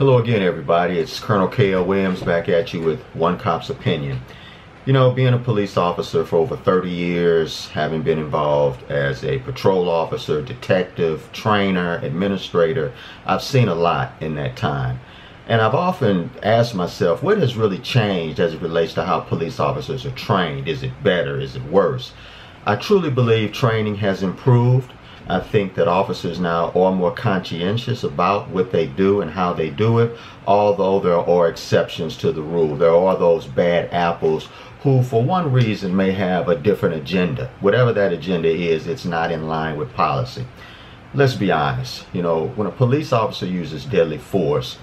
Hello again, everybody. It's Colonel K.L. Williams back at you with One Cop's Opinion. You know, being a police officer for over 30 years, having been involved as a patrol officer, detective, trainer, administrator, I've seen a lot in that time. And I've often asked myself, what has really changed as it relates to how police officers are trained? Is it better? Is it worse? I truly believe training has improved. I think that officers now are more conscientious about what they do and how they do it, although there are exceptions to the rule. There are those bad apples who, for one reason, may have a different agenda. Whatever that agenda is, it's not in line with policy. Let's be honest. You know, when a police officer uses deadly force,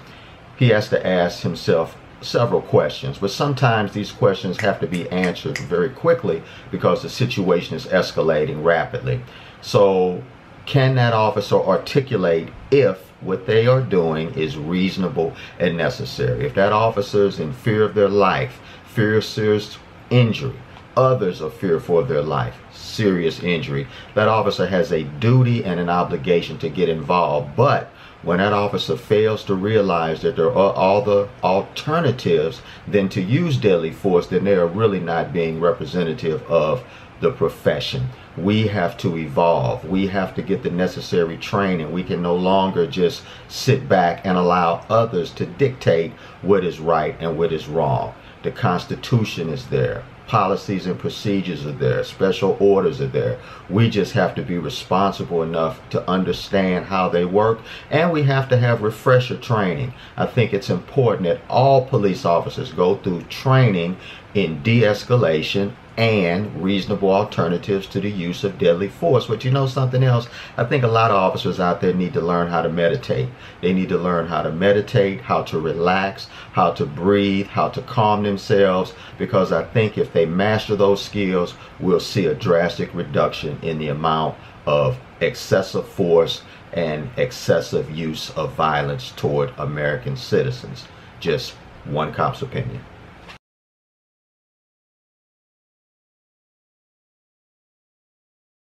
he has to ask himself several questions, but sometimes these questions have to be answered very quickly because the situation is escalating rapidly. So can that officer articulate if what they are doing is reasonable and necessary? If that officer is in fear of their life, fear of serious injury, others are fearful of their life, serious injury, that officer has a duty and an obligation to get involved. But when that officer fails to realize that there are other alternatives than to use deadly force, then they are really not being representative of the profession. We have to evolve. We have to get the necessary training. We can no longer just sit back and allow others to dictate what is right and what is wrong. The Constitution is there. Policies and procedures are there. Special orders are there. We just have to be responsible enough to understand how they work, and we have to have refresher training. I think it's important that all police officers go through training in de-escalation and reasonable alternatives to the use of deadly force. But you know something else? I think a lot of officers out there need to learn how to meditate. They need to learn how to meditate, how to relax, how to breathe, how to calm themselves, because I think if they master those skills, we'll see a drastic reduction in the amount of excessive force and excessive use of violence toward American citizens. Just one cop's opinion.